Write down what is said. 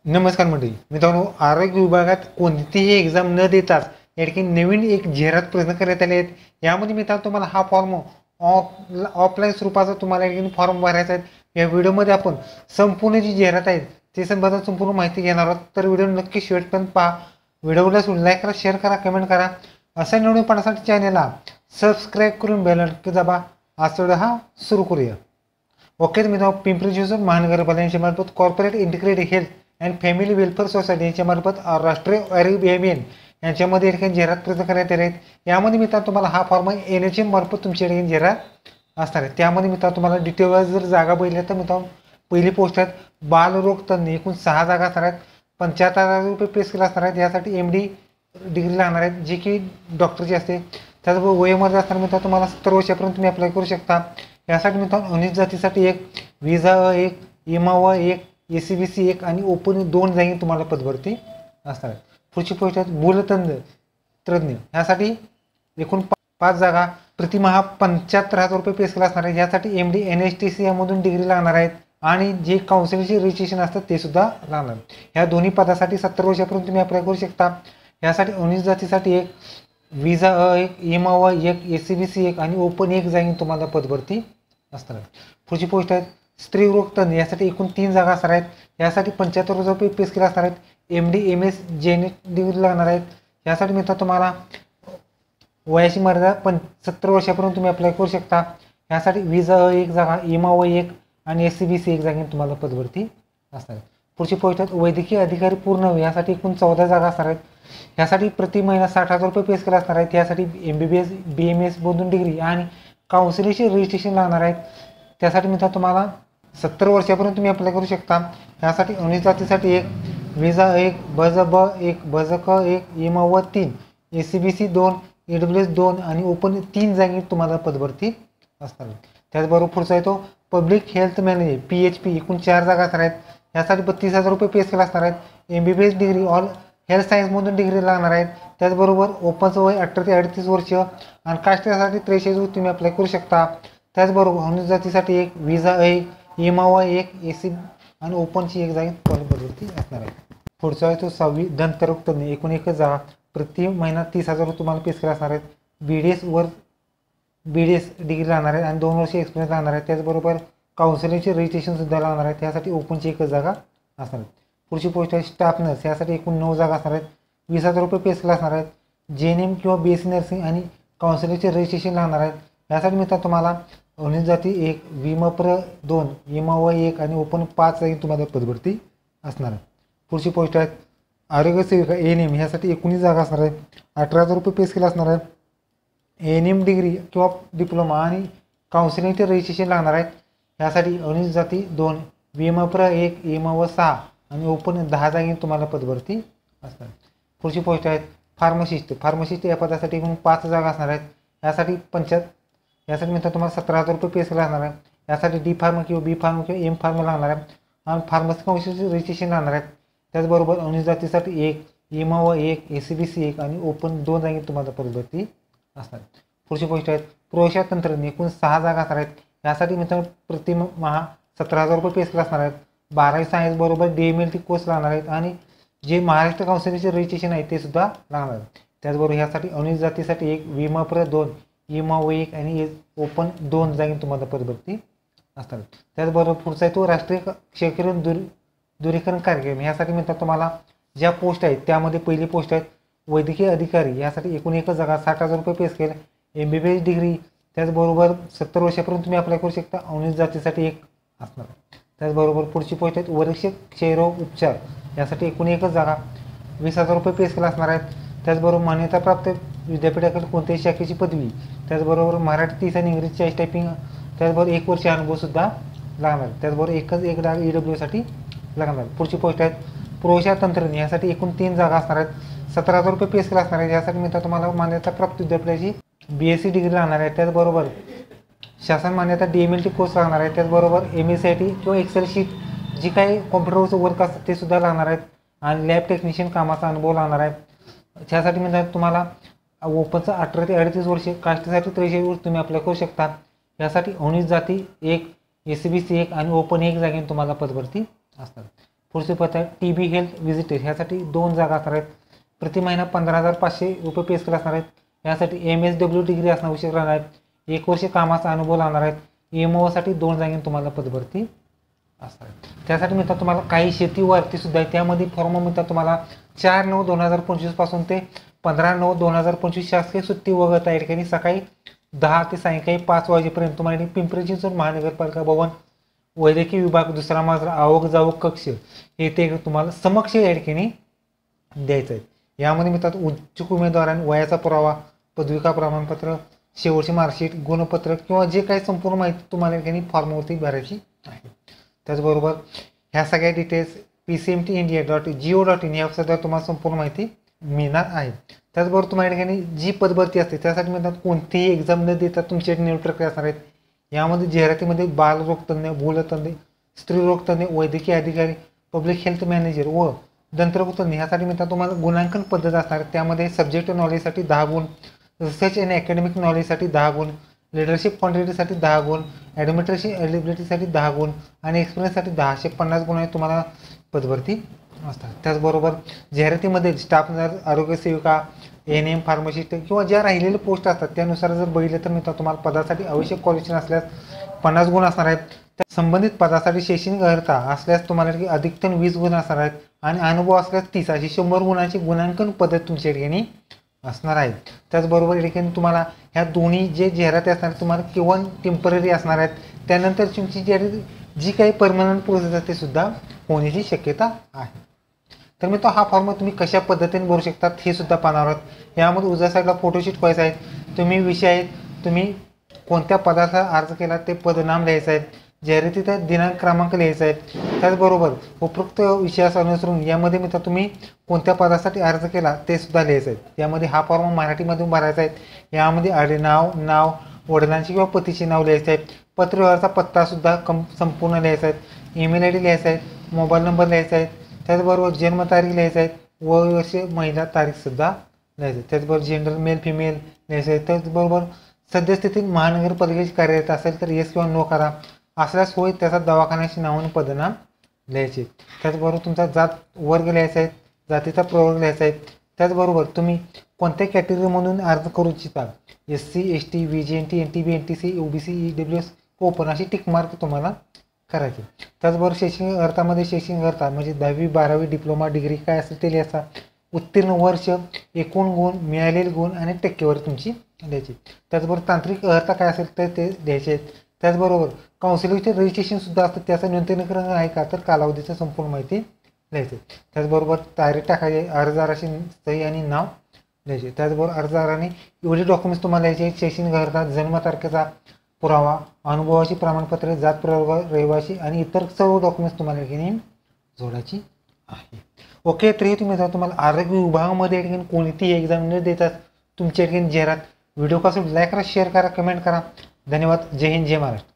नमस्कार मंडळी मित्रांनो, आरोग्य विभागात कोणतीही एक्झाम न देताच या ठिकाणी नवीन एक जाहिरात प्रयत्न करण्यात आले आहेत. यामध्ये मित्रांनो तुम्हाला हा फॉर्म ऑफलाईन स्वरूपाचा तुम्हाला या ठिकाणी फॉर्म भरायचा आहे. या व्हिडिओमध्ये आपण संपूर्ण जी जाहिरात आहे ते संबंधात संपूर्ण माहिती घेणार आहोत. तर व्हिडिओ नक्की शेवटपर्यंत पहा. व्हिडिओला लाईक करा, शेअर करा, कमेंट करा. अशा नवीन पाहण्यासाठी चॅनलला सबस्क्राईब करून बेल आयकॉन दाबा. आज व्हिडिओ हा सुरू करूया. ओके मित्रांनो, पिंपरी चिंचवड महानगरपालिकेच्या मार्फत corporate integrated health and family welfare society यांच्या मार्फत राष्ट्रीय अभियान यांच्यामध्ये ठिकाणी जाहिरात प्रयत्न करण्यात येत आहेत. यामध्ये मित्रांनो तुम्हाला हा फॉर्म NHM मार्फत तुमच्या ठिकाणी जाहिरात असणार आहे. त्यामध्ये मित्रांनो तुम्हाला डिटेल जर जागा बघितल्या तर मित्रांनो पहिली पोस्ट आहेत बालरोग तज्ञ, एकूण 6 जागा असणार आहेत. 75,000 रुपये पे स्केल असणार आहेत. यासाठी MD डिग्री लागणार आहेत, जी की डॉक्टरची असते. त्याचबरोबर वयोमर्यादा असताना मित्रांनो तुम्हाला 70 वर्षापर्यंत तुम्ही अप्लाय करू शकता. यासाठी मित्रांनो अनुसूचित जातीसाठी एक, विजा 1, इमा 1, ACBC 1 आणि ओपन 2 जागी तुम्हाला पदभरती असणार आहे. पुढची पोस्ट आहे भूलतज्ञ. यासाठी एकूण 5 जागा, प्रतिमाहा 75,000 रुपये पे स्केल असणार आहे. यासाठी MD NSTC यामधून डिग्री लागणार आहेत आणि जे काउन्सिलिंगचे रजिस्ट्रेशन असतात ते सुद्धा लागणार. ह्या दोन्ही पदासाठी 70 वर्षापर्यंत तुम्ही अप्लाय करू शकता. यासाठी अनुसूचित जातीसाठी एक, विजा 1, इमा 1, ACBC 1 आणि ओपन 1 जागी तुम्हाला पदभरती असणार आहे. पुढची पोस्ट आहे स्त्रीरोग तज्ञ. यासाठी एकूण 3 जागा असणार आहेत. यासाठी 75,000 रुपये पे स्केल असणार आहेत. MD MS जेनेट डिग्री लागणार आहेत. यासाठी मित्रांनो तुम्हाला वयाची मर्यादा 70 वर्षापर्यंत तुम्ही अप्लाय करू शकता. यासाठी विजा 1 जागा, इमा 1 आणि ACBC 1 जागी तुम्हाला पदभरती असणार आहे. पुढची पोस्ट आहे वैद्यकीय अधिकारी पूर्ण. यासाठी एकूण 14 जागा असणार आहेत. यासाठी प्रति महिना 60,000 रुपये पे स्केल असणार आहेत. यासाठी MBBS BMS मधून डिग्री आणि काउन्सिलिंगचे रजिस्ट्रेशन लागणार आहेत. त्यासाठी मित्रांनो तुम्हाला 70 वर्षापर्यंत तुम्ही अप्लाय करू शकता. यासाठी अनुसूचित जातीसाठी एक, विजा 1, BZB 1, BZK 1, इमा 3, ACBC 2, EWS 2 आणि ओपन 3 जागी तुम्हाला पदभरती असणार आहे. त्याचबरोबर पुढचा आहे तो पब्लिक हेल्थ मॅनेजर PHP, एकूण 4 जागा असणार आहेत. यासाठी 32,000 रुपये पे स्केल असणार आहेत. MBBS डिग्री ऑल हेल्थ सायन्समधून डिग्री लागणार आहेत. त्याचबरोबर ओपनचं वय 18 ते 38 वर्ष आणि कास्टसाठी 43 तुम्ही अप्लाय करू शकता. त्याचबरोबर अनुसूचित जातीसाठी एक, विजा 1, इमा 1, AC आणि ओपनची 1 जागी पदभरती असणार आहे. पुढचा आहे तो 6वी दंतरोग तज्ञ, एकूण 1 जागा, प्रति महिना 30,000 तुम्हाला पे स्केल असणार आहेत. BDS डिग्री लागणार आहे आणि 2 वर्ष एक्सपिरियन्स लागणार आहे. त्याचबरोबर काउन्सिलिंगचे रजिस्ट्रेशन सुद्धा लागणार आहे. त्यासाठी ओपनची 1 जागा असणार आहे. पुढची पोस्ट आहे स्टाफ नर्स. यासाठी एकूण 9 जागा असणार आहेत. 20,000 रुपये पे स्केल असणार आहेत. JNM किंवा BSc नर्सिंग आणि काउन्सिलिंगचे रजिस्ट्रेशन लागणार आहेत. यासाठी मित्रांनो तुम्हाला अनुसूचित जाती 1, विमप्र 2, इमा 1 आणि ओपन 5 जागी तुम्हाला पदभरती असणार आहे. पुढची पोस्ट आहे आरोग्य सेविका ANM. ह्यासाठी 19 जागा असणार आहेत. 18,000 रुपये पे स्केल असणार आहे. ANM डिग्री किंवा डिप्लोमा आणि काउन्सिलिंगचे रजिस्ट्रेशन लागणार आहेत. यासाठी अनुसूचित जाती 2, विमप्र 1, इमा 6 आणि ओपन 10 जागी तुम्हाला पदभरती असणार. पुढची पोस्ट आहेत फार्मासिस्ट. या पदासाठी एकूण 5 जागा असणार आहेत. यासाठी मित्रांनो तुम्हाला 17,000 रुपये पे स्केल लागणार आहे. यासाठी D फार्मा किंवा B फार्मा किंवा M फार्मा लागणार आहे आणि फार्मसी काउन्सिलचे रजिस्ट्रेशन लागणार आहेत. त्याचबरोबर अनुसूचित जातीसाठी 1, इमा 1, ACBC 1 आणि ओपन 2 जागी तुम्हाला पदभरती असणार. पुढची पोस्ट आहेत प्रवेश तंत्रज्ञ, एकूण 6 जागा असणार आहेत. यासाठी मित्रांनो प्रतिमाहा 17,000 रुपये पे स्केल असणार आहेत. 12वी सायन्स बरोबर DMLT कोर्स लागणार आहेत आणि जे महाराष्ट्र काउन्सिलचे रजिस्ट्रेशन आहे ते सुद्धा लागणार आहे. त्याचबरोबर यासाठी अनुसूचित जातीसाठी 1, विमप्र 2, इमा 1 आणि ओपन 2 जागी तुम्हाला पदभरती असतात. त्याचबरोबर पुढचा आहे तो राष्ट्रीय क्षयकिरण दूरीकरण कार्यक्रम. यासाठी मित्रांनो तुम्हाला ज्या पोस्ट आहेत त्यामध्ये पहिली पोस्ट आहेत वैद्यकीय अधिकारी. यासाठी एकूण 1 जागा, 60,000 रुपये पे स्केल, MBBS डिग्री. त्याचबरोबर 70 वर्षापर्यंत तुम्ही अप्लाय करू शकता. अनुसूचित जातीसाठी 1 असणार. त्याचबरोबर पुढची पोस्ट आहेत वरिष्ठ क्षयरोग उपचार. यासाठी एकूण 1 जागा, 20,000 रुपये पे स्केल असणार आहेत. त्याचबरोबर मान्यताप्राप्त विद्यापीठाकडे कोणत्याही शाखेची पदवी. त्याचबरोबर मराठी 30 आणि इंग्रजी 40 टायपिंग. त्याचबरोबर 1 वर्ष अनुभवसुद्धा लागणार. त्याचबरोबर 1 जागा EW साठी लागणार. पुढची पोस्ट आहेत प्रवेश तंत्रज्ञ. यासाठी एकूण 3 जागा असणार आहेत. 17,000 रुपये पे स्केल असणार आहेत. यासाठी मित्रांनो तुम्हाला मान्यताप्राप्त विद्यापीठाची BSc डिग्री लागणार आहे. त्याचबरोबर शासन मान्यता DMLT कोर्स लागणार आहे. त्याचबरोबर MSCIT किंवा एक्सेल शीट जी काही कॉम्प्युटरवरचं वर्क असतं ते सुद्धा लागणार आहेत आणि लॅब टेक्निशियन कामाचा अनुभव लागणार आहे. त्यासाठी मित्रांनो तुम्हाला ओपनचं 18 ते 38 वर्ष, कास्टसाठी 43 वर्ष तुम्ही अप्लाय करू शकता. यासाठी अनुसूचित जाती 1, ACBC 1 आणि ओपन 1 जागी तुम्हाला पदभरती असतात. पुढचे पत्र TB हेल्थ व्हिजिटर ह्यासाठी 2 जागा असणार आहेत. प्रति महिना 15,500 रुपये पे स्केल असणार आहेत. यासाठी MSW डिग्री असणं आवश्यक राहणार आहेत. 1 वर्ष कामाचा अनुभव लागणार आहेत. EMO साठी 2 जागी तुम्हाला पदभरती असणार आहे. त्यासाठी मित्रांनो तुम्हाला काही शेती वारती सुद्धा आहे. त्यामध्ये फॉर्म मित्रांनो तुम्हाला 4/9/2025 पासून ते 15/9/2025 शासकीय सुट्टी वगळता या ठिकाणी सकाळी 10 ते सायंकाळी 5 वाजेपर्यंत तुम्हाला पिंपरी चिंचवड महानगरपालिका भवन वैद्यकीय विभाग 2रा मजला आवक जावक कक्ष हे ते तुम्हाला समक्ष या ठिकाणी द्यायचं आहे. यामध्ये मित्रांनो उच्च उमेदवारांनी वयाचा पुरावा, पदविका प्रमाणपत्र, शेवटची मार्कशीट, गुणपत्र किंवा जे काही संपूर्ण माहिती तुम्हाला या ठिकाणी फॉर्मवरती भरायची आहे. त्याचबरोबर ह्या सगळ्या डिटेल्स PCMTindia.go.in या वेबसाईटवर तुम्हाला संपूर्ण माहिती मिळणार आहे. त्याचबरोबर तुम्हाला या ठिकाणी जी पदभरती असते त्यासाठी मिळतात कोणतीही एक्झाम न देता तुमची निवड प्रक्रिया असणार आहेत. यामध्ये जाहिरातीमध्ये बालरोगतज्ञ, भूलतज्ञ, स्त्रीरोगतज्ञ, वैद्यकीय अधिकारी, पब्लिक हेल्थ मॅनेजर व दंतरोगतज्ञ ह्यासाठी मिळतात तुम्हाला गुणांकन पद्धत असणार आहे. त्यामध्ये सब्जेक्ट नॉलेजसाठी 10 गुण, रिसर्च अँड अकॅडमिक नॉलेजसाठी 10 गुण, लिडरशिप क्वांटिटीसाठी 10 गुण, ॲडमिनिस्ट्रेशन एलिजिबिलिटीसाठी 10 गुण आणि एक्सपिरियन्ससाठी 1050 गुण तुम्हाला पदभरती असतात. त्याचबरोबर जाहिरातीमध्ये स्टाफ नर्स, आरोग्य सेविका, ANM, फार्मासिस्ट किंवा ज्या राहिलेल्या पोस्ट असतात त्यानुसार जर बघितलं तर मित्रांनो तुम्हाला पदासाठी आवश्यक क्वालिफिकेशन असल्यास 50 गुण असणार आहेत. त्या संबंधित पदासाठी शैक्षणिक अर्हता असल्यास तुम्हाला अधिकतम 20 गुण असणार आहेत आणि अनुभव असल्यास 30 अशी 100 गुणांची गुणांकन पद्धत तुमच्या ठिकाणी असणार आहे. त्याचबरोबर या ठिकाणी तुम्हाला ह्या दोन्ही जे जाहिराती असणार तुम्हाला केवळ टेम्पररी असणार आहेत. त्यानंतर तुमची जी काही परमनंट प्रोसेस आहे ते सुद्धा होण्याची शक्यता आहे. तर मी हा फॉर्म तुम्ही कशा पद्धतीने भरू शकतात हे सुद्धा पाहणार आहोत. यामध्ये उजव्या साईडला फोटोशीट व्हायचं आहे. तुम्ही विषय आहेत, तुम्ही कोणत्या पदाचा अर्ज केला ते पदनाम लिहायचं आहे. जाहिरातीचा दिनांक क्रमांक लिहायचा आहे. त्याचबरोबर उपरोक्त विषयास अनुसरून यामध्ये मित्र तुम्ही कोणत्या पदासाठी अर्ज केला ते सुद्धा लिहायचं आहे. यामध्ये हा फॉर्म मराठीमधून भरायचा आहे. यामध्ये नाव, वडिलांचे किंवा पतीचे नाव लिहायचे आहे. पत्रव्यवहाराचा पत्ता सुद्धा संपूर्ण लिहायचा आहे. ईमेल ID लिहायचा आहे. मोबाईल नंबर लिहायचा आहे. त्याचबरोबर जन्मतारीख लिहायचं आहे. वर्ष, महिना, तारीख सुद्धा लिहायचं आहे. त्याचबरोबर जेंडर मेल फिमेल लिहायचं आहे. त्याचबरोबर सद्यस्थितीत महानगरपालिकेची कार्यरत असेल तर येस किंवा नो करा. असल्यास होय त्याचा दवाखान्याची नाव आणि पदनाम लिहायचे. त्याचबरोबर तुमचा जात वर्ग लिहायचा आहे. जातीचा प्रवर्ग लिहायचा आहे. त्याचबरोबर तुम्ही कोणत्या कॅटेगरीमधून अर्ज करू इच्छिता, SC ST VGNT NTB NTC OBC EWS open अशी टिक मार्क तुम्हाला करायचे. त्याचबरोबर शैक्षणिक अर्थामध्ये शैक्षणिक अर्थ म्हणजे 10वी 12वी डिप्लोमा डिग्री काय असेल ते लिहायचा. उत्तीर्ण वर्ष, एकूण गुण, मिळालेले गुण आणि टक्केवारी तुमची लिहायची. त्याचबरोबर तांत्रिक अर्थ काय असेल तर ते लिहायचे. त्याचबरोबर काउन्सिलिंगचे रजिस्ट्रेशन सुद्धा असतं त्याचं न्यूनतमीकरण आहे का तर कालावधीची संपूर्ण माहिती लिहायची. त्याचबरोबर तारीख टाकायची, अर्जदाराची सही आणि नाव लिहायचे. त्याचबरोबर अर्जदाराने एवढे डॉक्युमेंट्स तुम्हाला लिहायचे. शैक्षणिक अर्थ, जन्मतारखेचा पुरावा, अनुभवाची प्रमाणपत्रे, जात प्रवर्ग, रहिवासी आणि इतर सर्व डॉक्युमेंट्स तुम्हाला ठिकाणी जोडायची आहे. ओके, तरी तुम्हाला आरोग्य विभागामध्ये ठिकाणी कोणतीही एक्झाम न देतात तुमच्या ठिकाणी जाहिरात व्हिडिओ कसं लाईक करा, शेअर करा, कमेंट करा. धन्यवाद. जय हिंद, जय महाराष्ट्र.